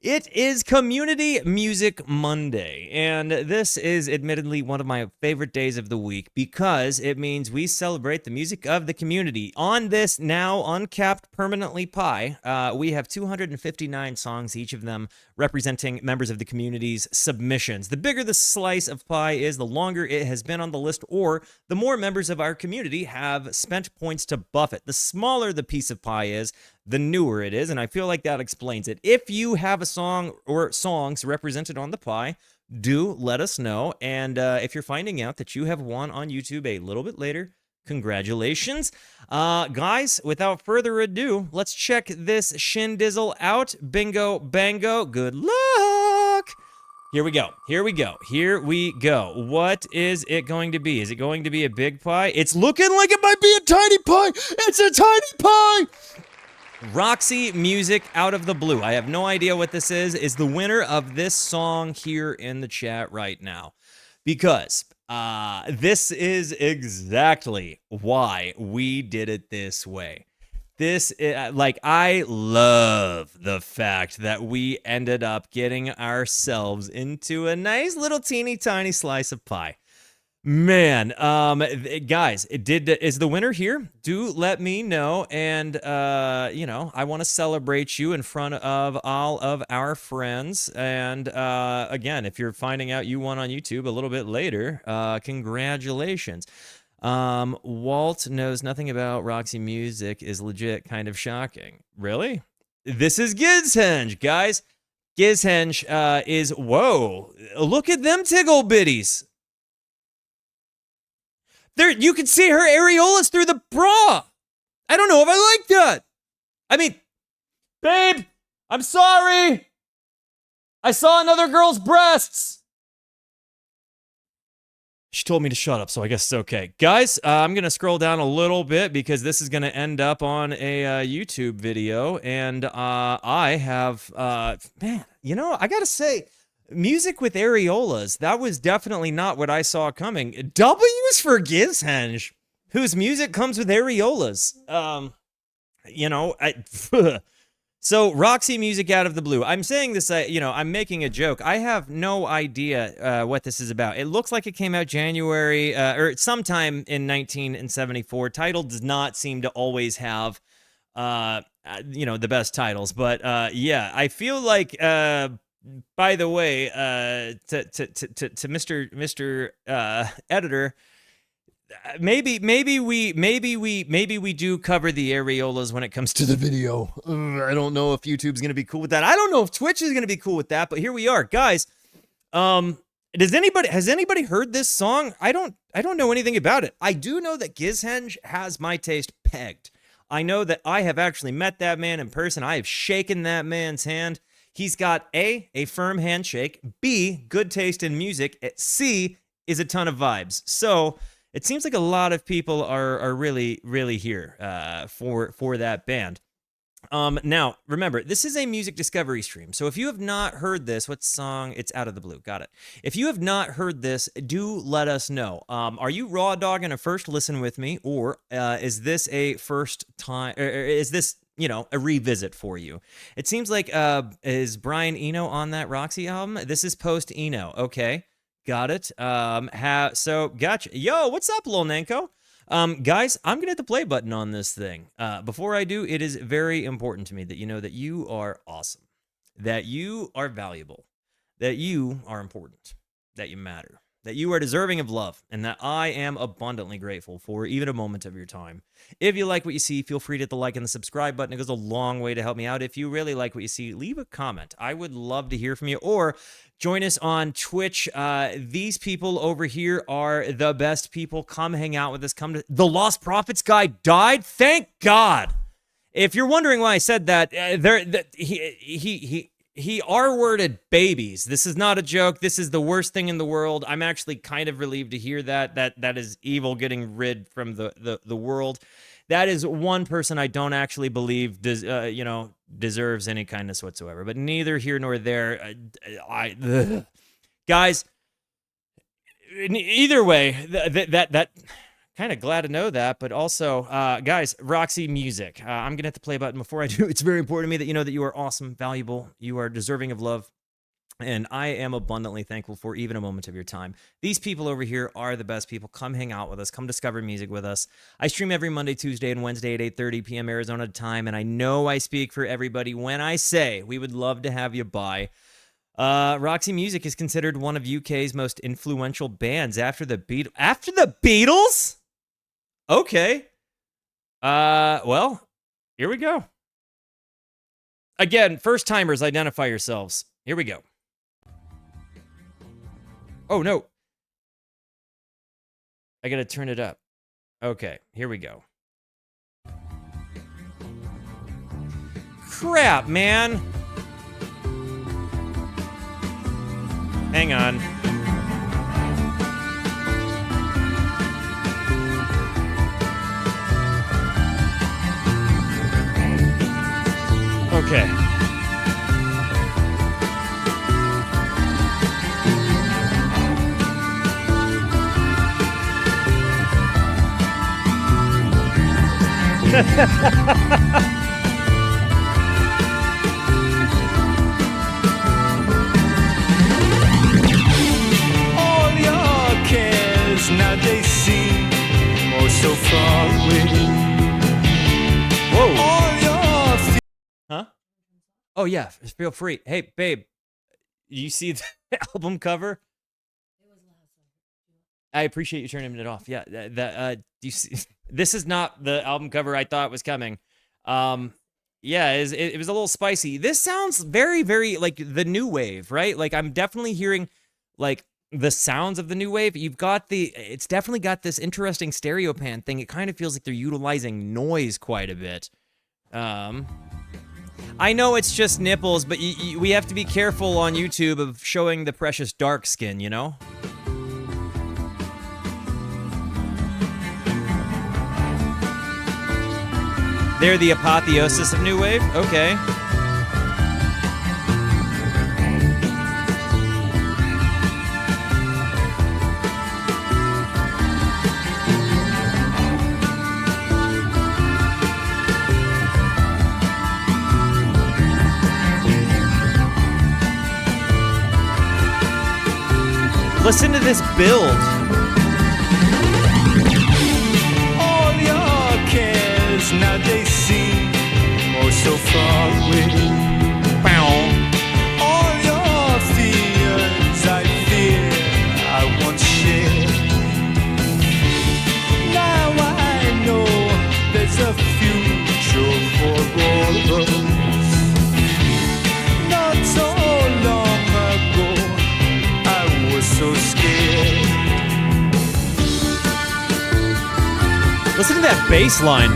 It is Community Music Monday, and this is admittedly one of my favorite days of the week because it means we celebrate the music of the community. On this now uncapped permanently pie, we have 259 songs, each of them representing members of the community's submissions. The bigger the slice of pie is, the longer it has been on the list, or the more members of our community have spent points to buff it. The smaller the piece of pie is, the newer it is, and I feel like that explains it. If you have a song or songs represented on the pie, do let us know. And if you're finding out that you have won on YouTube a little bit later, congratulations. Guys, without further ado, let's check this shindizzle out. Bingo, bango, good luck. Here we go. Here we go. Here we go. What is it going to be? Is it going to be a big pie? It's looking like it might be a tiny pie. It's a tiny pie. Roxy Music Out of the Blue. I have no idea what this is the winner of this song here in the chat right now. Because this is exactly why we did it this way. This, I love the fact that we ended up getting ourselves into a nice little teeny tiny slice of pie. Man, guys, is the winner here? Do let me know, and I want to celebrate you in front of all of our friends. And again, if you're finding out you won on YouTube a little bit later, congratulations. Walt knows nothing about Roxy Music is legit kind of shocking. Really? This is Gizhenge, guys. Gizhenge is, whoa, look at them tiggle bitties. There, you can see her areolas through the bra. I don't know if I like that. I mean, babe, I'm sorry. I saw another girl's breasts. She told me to shut up, so I guess it's okay. Guys, I'm going to scroll down a little bit because this is going to end up on a YouTube video. And I have, man, I got to say, music with areolas, that was definitely not what I saw coming. W's for Gizhenge, whose music comes with areolas. So Roxy Music Out of the Blue. I'm saying this, I'm making a joke. I have no idea what this is about. It looks like it came out January, or sometime in 1974. Title does not seem to always have, the best titles. But, yeah, I feel like, by the way, to Mr. Editor, maybe we do cover the areolas when it comes to the video. I don't know if YouTube's gonna be cool with that. I don't know if Twitch is gonna be cool with that. But here we are, guys. Has anybody heard this song? I don't know anything about it. I do know that Gizhenge has my taste pegged. I know that I have actually met that man in person. I have shaken that man's hand. He's got A, firm handshake, B, good taste in music, C, is a ton of vibes. So it seems like a lot of people are really, really here for that band. Now, remember, this is a music discovery stream. So if you have not heard this, what song? It's Out of the Blue. Got it. If you have not heard this, do let us know. Are you raw dogging a first listen with me, or is this a first time, or is this a revisit for you? It seems like, is Brian Eno on that Roxy album? This is post Eno. Okay. Got it. So gotcha. Yo, what's up, Lil Nanko? Guys, I'm going to hit the play button on this thing. Before I do, it is very important to me that you know that you are awesome, that you are valuable, that you are important, that you matter, that you are deserving of love, and that I am abundantly grateful for even a moment of your time. If you like what you see, feel free to hit the like and the subscribe button. It goes a long way to help me out. If you really like what you see, leave a comment. I would love to hear from you, or join us on Twitch. These people over here are the best people. Come hang out with us. Come to the Lost Prophets guy died. Thank God. If you're wondering why I said that, he R-worded babies. This is not a joke. This is the worst thing in the world. I'm actually kind of relieved to hear that is evil getting rid from the world. That is one person I don't actually believe deserves any kindness whatsoever. But neither here nor there. Guys, either way, that Kind of glad to know that, but also, guys, Roxy Music. I'm gonna hit the play button before I do. It's very important to me that you know that you are awesome, valuable, you are deserving of love, and I am abundantly thankful for even a moment of your time. These people over here are the best people. Come hang out with us. Come discover music with us. I stream every Monday, Tuesday, and Wednesday at 8:30 p.m. Arizona time, and I know I speak for everybody when I say we would love to have you by. Roxy Music is considered one of UK's most influential bands after the Beatles? Okay. Well, here we go. Again, first timers, identify yourselves. Here we go. Oh, no. I gotta turn it up. Okay, here we go. Crap, man. Hang on. Okay. All your cares now they seem oh so far away. Whoa. All your Huh? Oh, yeah. Feel free. Hey, babe. You see the album cover? I appreciate you turning it off. Yeah. Do you see? This is not the album cover I thought was coming. Yeah, it was a little spicy. This sounds very, very like the new wave, right? Like I'm definitely hearing like the sounds of the new wave. It's definitely got this interesting stereo pan thing. It kind of feels like they're utilizing noise quite a bit. I know it's just nipples, but we have to be careful on YouTube of showing the precious dark skin, you know? They're the apotheosis of new wave? Okay. Listen to this build. all your cares now they seem oh so far away. All your fears I fear I once shared. Now I know there's a future for all of us. Not so long ago I was so scared. Listen to that bass line.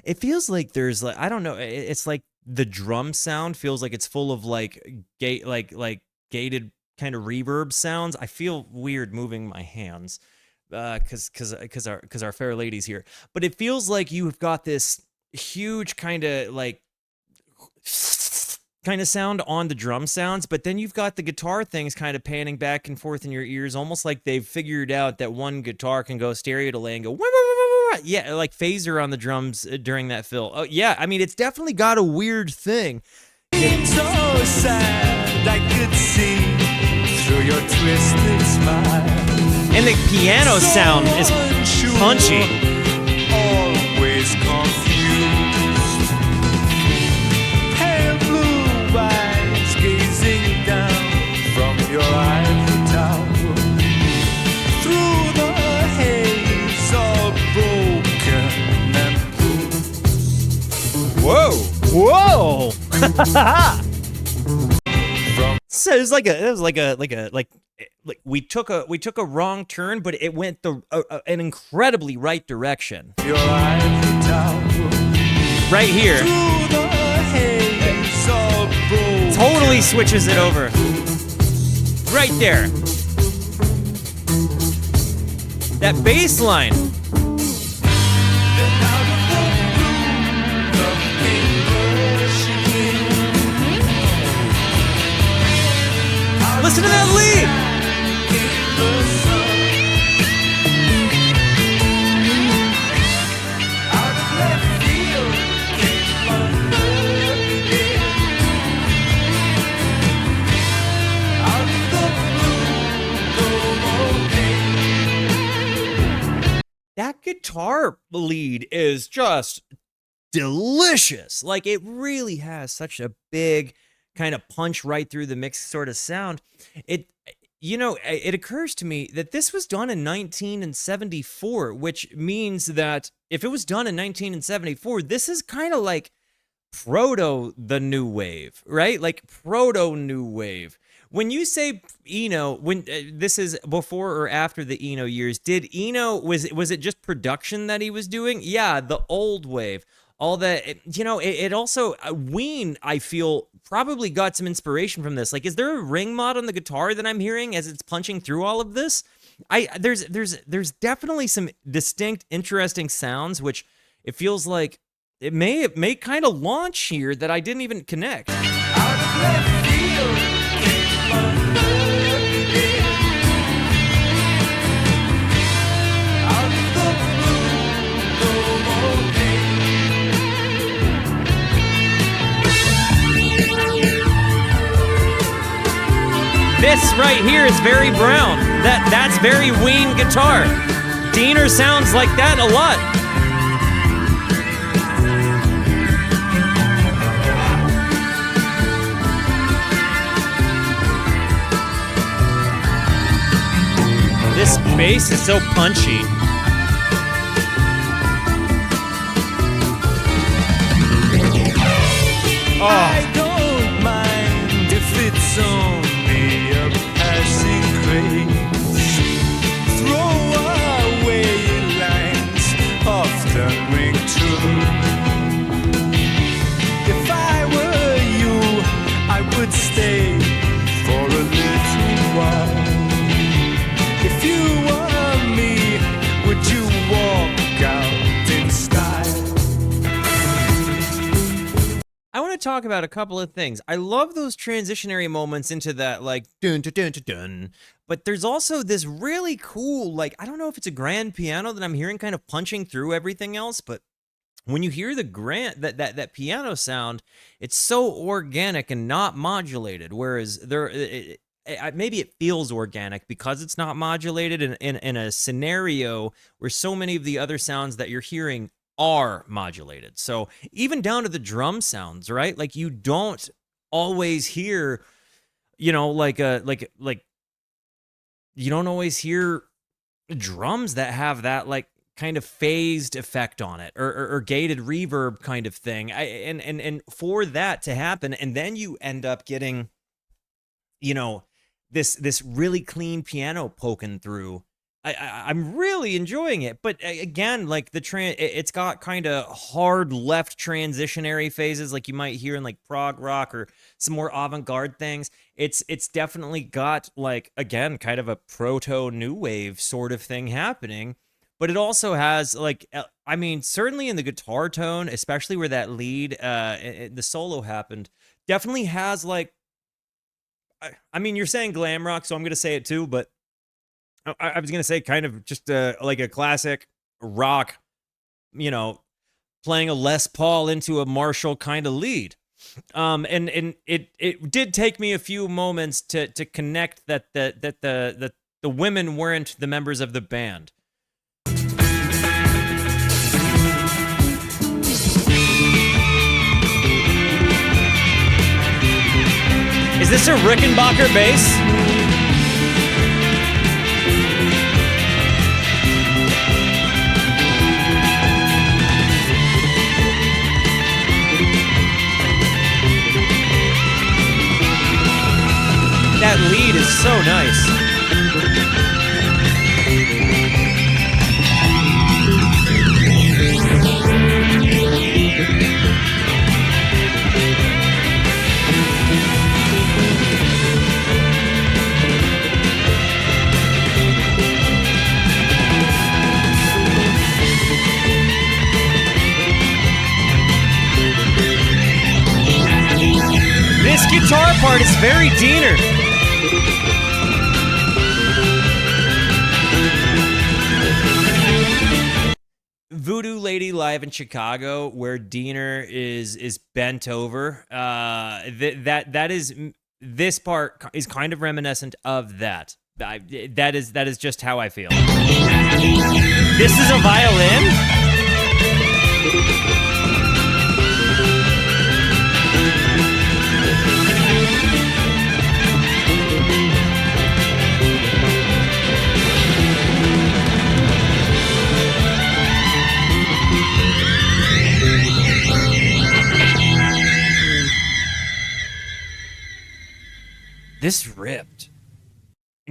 It feels like there's like, I don't know, it's like the drum sound feels like it's full of like gated kind of reverb sounds. I feel weird moving my hands because our fair lady's here, but it feels like you've got this huge kind of sound on the drum sounds, but then you've got the guitar things kind of panning back and forth in your ears, almost like they've figured out that one guitar can go stereo delay and go wah, wah, wah, wah, wah. Yeah, like phaser on the drums during that fill. Oh yeah, I mean it's definitely got a weird thing. It's so sad I could see through your twisted smile. And the piano sound is punchy. Always confused. Pale blue eyes gazing down from your ivory tower. Through the haze all broken and bruised. Whoa! So it was like we took a wrong turn, but it went an incredibly right direction. Your ivory tower. Right here. Through the haze all broken. Totally switches it over. Right there. That bass line. Then out of the blue, the Listen to that lead. That guitar lead is just delicious. Like, it really has such a big kind of punch right through the mix sort of sound. It occurs to me that this was done in 1974, which means that if it was done in 1974, this is kind of like proto the new wave, right? Like proto new wave. When you say Eno, when this is before or after the Eno years, did Eno, was it just production that he was doing? Yeah, the old wave. All that, it also, Ween, I feel, probably got some inspiration from this. Like, is there a ring mod on the guitar that I'm hearing as it's punching through all of this? There's definitely some distinct, interesting sounds, which it feels like it may kind of launch here that I didn't even connect. This right here is very Brown. That's very Ween guitar. Diener sounds like that a lot. This bass is so punchy. Oh. I don't mind if it's only a passing craze. Throw away lines often ring true. If I were you, I would stay for a little while. If you were me, would you walk out in style? I want to talk about a couple of things. I love those transitionary moments into that, like, dun dun dun dun dun. But there's also this really cool, like, I don't know if it's a grand piano that I'm hearing kind of punching through everything else, but when you hear the that piano sound, it's so organic and not modulated. Whereas maybe it feels organic because it's not modulated in a scenario where so many of the other sounds that you're hearing are modulated. So even down to the drum sounds, right? Like, you don't always hear, you don't always hear drums that have that, like, kind of phased effect on it, or gated reverb kind of thing. And for that to happen, and then you end up getting, this really clean piano poking through. I'm really enjoying it, but again, like it's got kind of hard left transitionary phases, like you might hear in like prog rock or some more avant-garde things. It's definitely got, like, again, kind of a proto new wave sort of thing happening, but it also has, like, I mean, certainly in the guitar tone, especially where that lead, the solo happened, definitely has, like, I mean, you're saying glam rock, so I'm gonna say it too, but I was going to say kind of just like a classic rock, playing a Les Paul into a Marshall kind of lead. And it did take me a few moments to connect that the women weren't the members of the band. Is this a Rickenbacker bass? That lead is so nice. This guitar part is very Diener. lady live in Chicago where Diener is bent over. That is this part is kind of reminiscent of that. That is just how I feel. This is a violin? This ripped.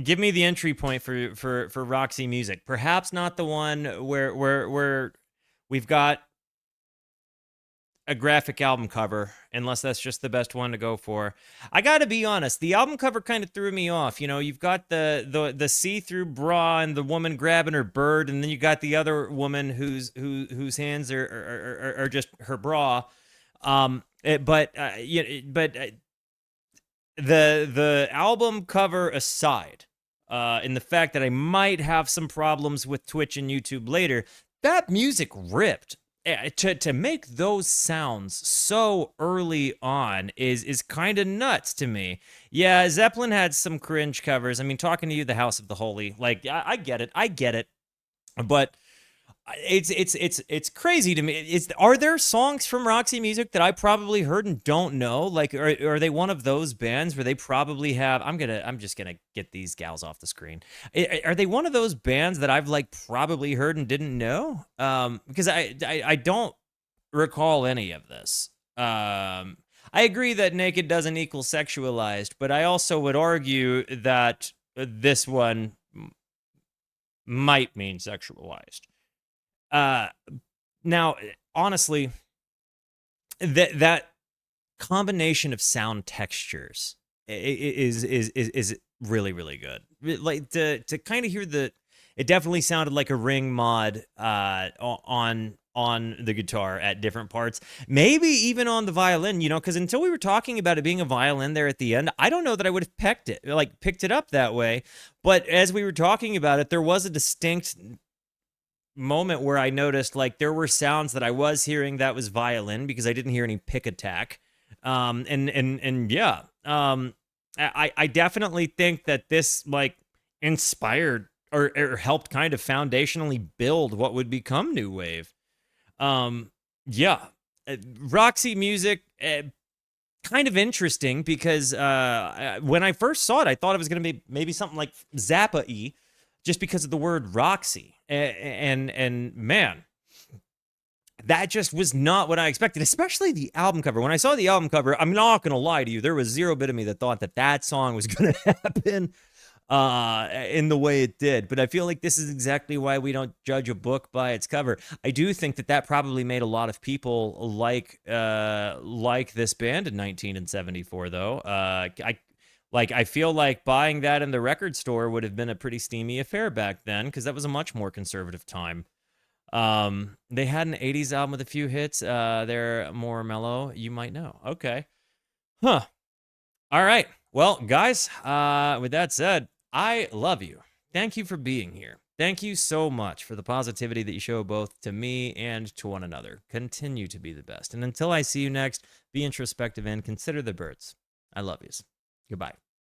Give me the entry point for Roxy music. Perhaps not the one where we've got a graphic album cover, unless that's just the best one to go for. I gotta be honest, the album cover kind of threw me off. You know, you've got the see-through bra and the woman grabbing her bird, and then you got the other woman whose hands are just her bra. The album cover aside, in the fact that I might have some problems with Twitch and YouTube later, that music ripped. To make those sounds so early on is kind of nuts to me. Yeah, Zeppelin had some cringe covers. I mean, Talking to You, The House of the Holy, like I get it, but it's crazy to me. Are there songs from Roxy Music that I probably heard and don't know? Like, are they one of those bands where they probably have? I'm just gonna get these gals off the screen. Are they one of those bands that I've like probably heard and didn't know? Because I don't recall any of this. I agree that naked doesn't equal sexualized, but I also would argue that this one might mean sexualized. Now, honestly, that combination of sound textures is really, really good. Like to kind of hear it definitely sounded like a ring mod on the guitar at different parts, maybe even on the violin, you know, because until we were talking about it being a violin there at the end, I don't know that I would have picked it up that way. But as we were talking about it, there was a distinct moment where I noticed like there were sounds that I was hearing that was violin because I didn't hear any pick attack. I definitely think that this like inspired or helped kind of foundationally build what would become new wave. Roxy music, kind of interesting because when I first saw it, I thought it was going to be maybe something like Zappa-y, just because of the word Roxy. And man, that just was not what I expected, especially the album cover. When I saw the album cover, I'm not going to lie to you, there was zero bit of me that thought that song was going to happen in the way it did. But I feel like this is exactly why we don't judge a book by its cover. I do think that probably made a lot of people like this band in 1974, though. I feel like buying that in the record store would have been a pretty steamy affair back then, because that was a much more conservative time. They had an 80s album with a few hits. They're more mellow. You might know. Okay. Huh. All right. Well, guys, with that said, I love you. Thank you for being here. Thank you so much for the positivity that you show both to me and to one another. Continue to be the best. And until I see you next, be introspective and consider the birds. I love yous. Goodbye.